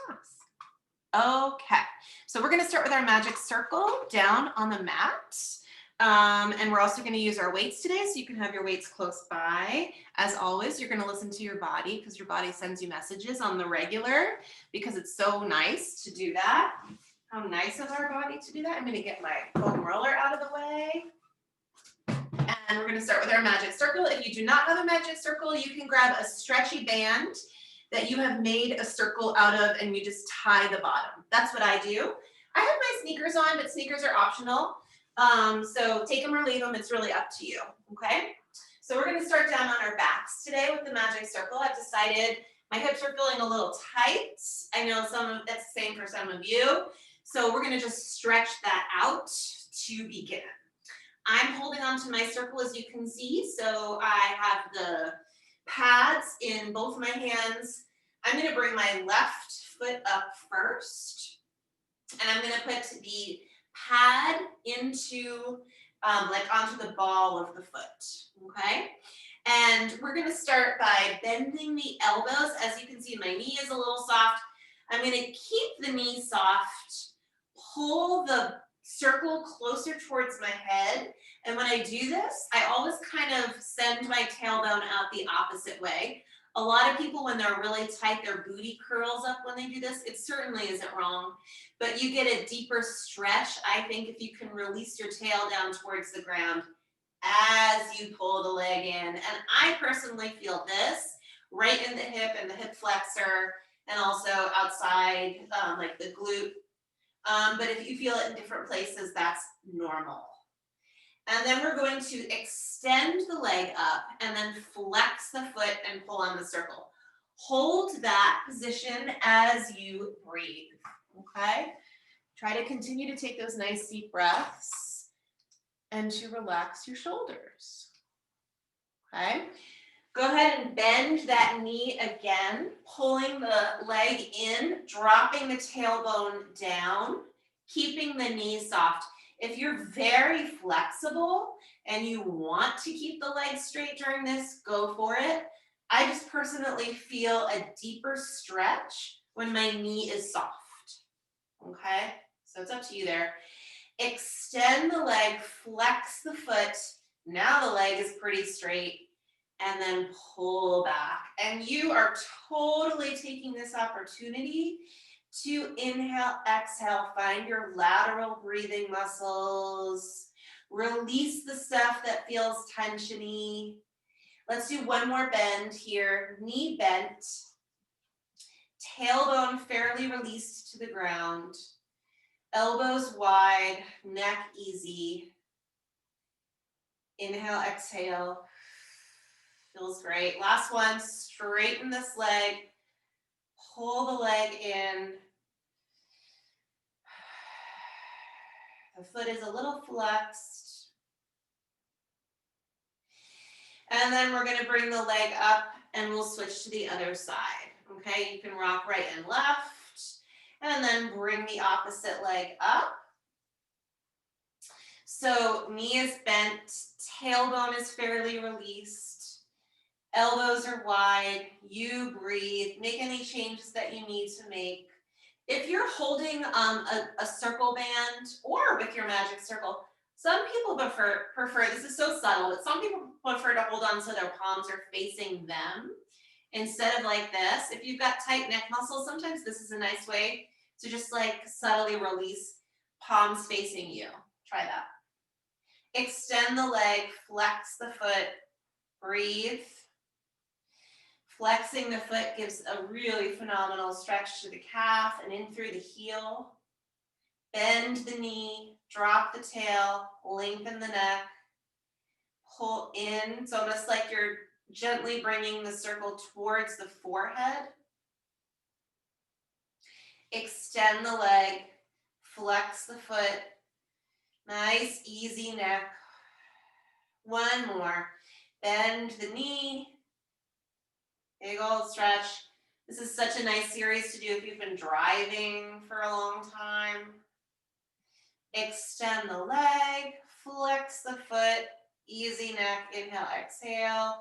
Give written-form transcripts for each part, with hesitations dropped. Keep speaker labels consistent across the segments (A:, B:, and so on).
A: class. Okay, so we're gonna start with our magic circle down on the mat. And we're also gonna use our weights today, so you can have your weights close by. As always, you're gonna listen to your body because your body sends you messages on the regular because it's so nice to do that. How nice of our body to do that. I'm gonna get my foam roller out of the way. And we're gonna start with our magic circle. If you do not have a magic circle, you can grab a stretchy band that you have made a circle out of and you just tie the bottom. That's what I do. I have my sneakers on, but sneakers are optional. So take them or leave them, it's really up to you, okay? So we're gonna start down on our backs today with the magic circle. I've decided my hips are feeling a little tight. I know that's the same for some of you. So we're gonna just stretch that out to begin. I'm holding onto my circle as you can see. So I have the pads in both my hands. I'm gonna bring my left foot up first. And I'm gonna put the pad into, onto the ball of the foot, okay? And we're gonna start by bending the elbows. As you can see, my knee is a little soft. I'm gonna keep the knee soft, pull the circle closer towards my head. And when I do this, I always kind of send my tailbone out the opposite way. A lot of people, when they're really tight, their booty curls up when they do this. It certainly isn't wrong, but you get a deeper stretch, I think, if you can release your tail down towards the ground as you pull the leg in. And I personally feel this right in the hip and the hip flexor, and also outside, like the glute. But if you feel it in different places, that's normal. And then we're going to extend the leg up and then flex the foot and pull on the circle. Hold that position as you breathe, okay? Try to continue to take those nice deep breaths and to relax your shoulders, okay? Go ahead and bend that knee again, pulling the leg in, dropping the tailbone down, keeping the knee soft. If you're very flexible and you want to keep the leg straight during this, go for it. I just personally feel a deeper stretch when my knee is soft, okay? So it's up to you there. Extend the leg, flex the foot. Now the leg is pretty straight. And then pull back. And you are totally taking this opportunity to inhale, exhale, find your lateral breathing muscles. Release the stuff that feels tensiony. Let's do one more bend here. Knee bent. Tailbone fairly released to the ground. Elbows wide, neck easy. Inhale, exhale. Feels great. Last one, straighten this leg, pull the leg in. The foot is a little flexed. And then we're gonna bring the leg up and we'll switch to the other side, okay? You can rock right and left, and then bring the opposite leg up. So knee is bent, tailbone is fairly released. Elbows are wide, you breathe, make any changes that you need to make. If you're holding a circle band or with your magic circle, some people prefer, this is so subtle, but some people prefer to hold on so their palms are facing them instead of like this. If you've got tight neck muscles, sometimes this is a nice way to just like subtly release, palms facing you. Try that. Extend the leg, flex the foot, breathe. Flexing the foot gives a really phenomenal stretch to the calf and in through the heel. Bend the knee, drop the tail, lengthen the neck, pull in. It's almost like you're gently bringing the circle towards the forehead. Extend the leg, flex the foot. Nice, easy neck. One more. Bend the knee. Big old stretch. This is such a nice series to do if you've been driving for a long time. Extend the leg, flex the foot, easy neck, inhale, exhale.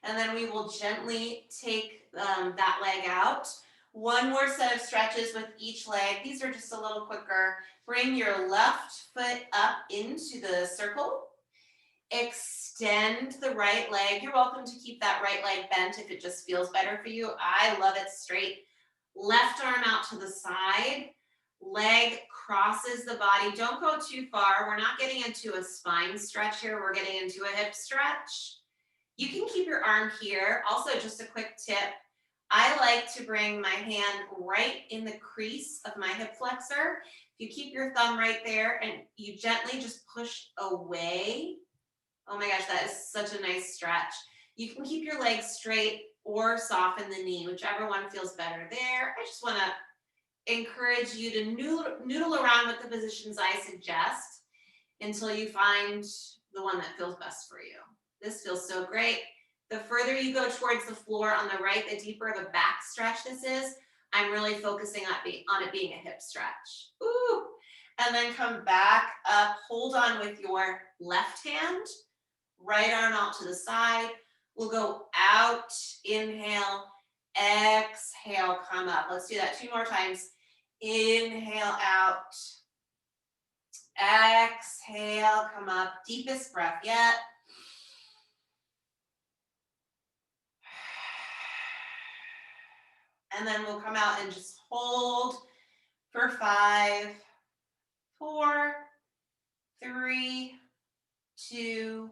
A: And then we will gently take that leg out. One more set of stretches with each leg. These are just a little quicker. Bring your left foot up into the circle. Extend the right leg. You're welcome to keep that right leg bent if it just feels better for you. I love it straight. Left arm out to the side. Leg crosses the body. Don't go too far. We're not getting into a spine stretch here. We're getting into a hip stretch. You can keep your arm here. Also, just a quick tip. I like to bring my hand right in the crease of my hip flexor. If you keep your thumb right there and you gently just push away. Oh my gosh, that is such a nice stretch. You can keep your legs straight or soften the knee, whichever one feels better there. I just want to encourage you to noodle around with the positions I suggest until you find the one that feels best for you. This feels so great. The further you go towards the floor on the right, the deeper of a back stretch this is. I'm really focusing on it being a hip stretch. Ooh. And then come back up, hold on with your left hand, right arm out to the side. We'll go out, inhale, exhale, come up. Let's do that 2 more times. Inhale out, exhale, come up. Deepest breath yet. And then we'll come out and just hold for 5, 4, 3, 2,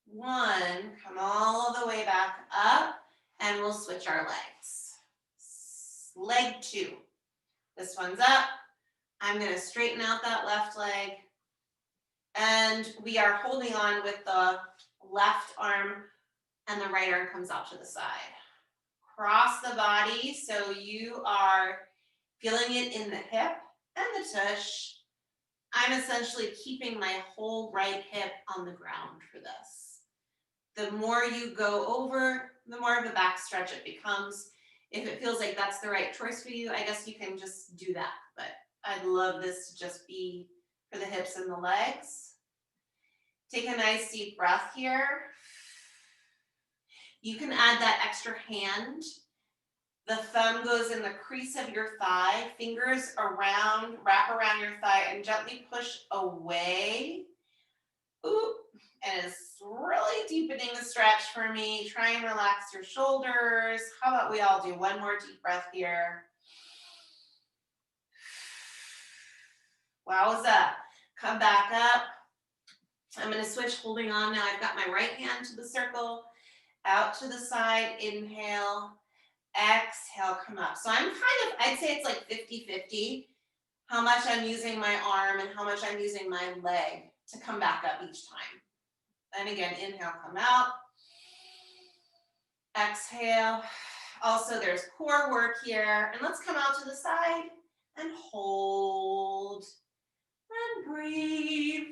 A: 1. Come all the way back up and we'll switch our legs. Leg 2. This one's up. I'm going to straighten out that left leg. And we are holding on with the left arm and the right arm comes out to the side. Cross the body so you are feeling it in the hip and the tush. I'm essentially keeping my whole right hip on the ground for this. The more you go over, the more of a back stretch it becomes. If it feels like that's the right choice for you, I guess you can just do that. But I'd love this to just be for the hips and the legs. Take a nice deep breath here. You can add that extra hand. The thumb goes in the crease of your thigh, fingers around, wrap around your thigh and gently push away. Ooh, and it's really deepening the stretch for me. Try and relax your shoulders. How about we all do one more deep breath here. Wowza. Come back up. I'm going to switch holding on now. I've got my right hand to the circle, out to the side, inhale, exhale, come up. So I'm I'd say it's like 50-50, how much I'm using my arm and how much I'm using my leg to come back up each time. And again, inhale, come out. Exhale. Also, there's core work here. And let's come out to the side and hold and breathe.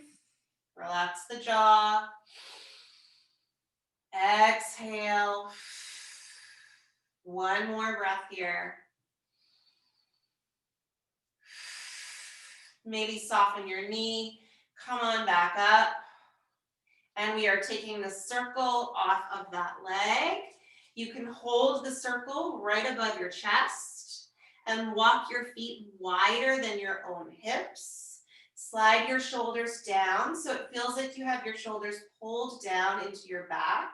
A: Relax the jaw. Exhale. One more breath here. Maybe soften your knee. Come on back up. And we are taking the circle off of that leg. You can hold the circle right above your chest and walk your feet wider than your own hips. Slide your shoulders down so it feels like you have your shoulders pulled down into your back.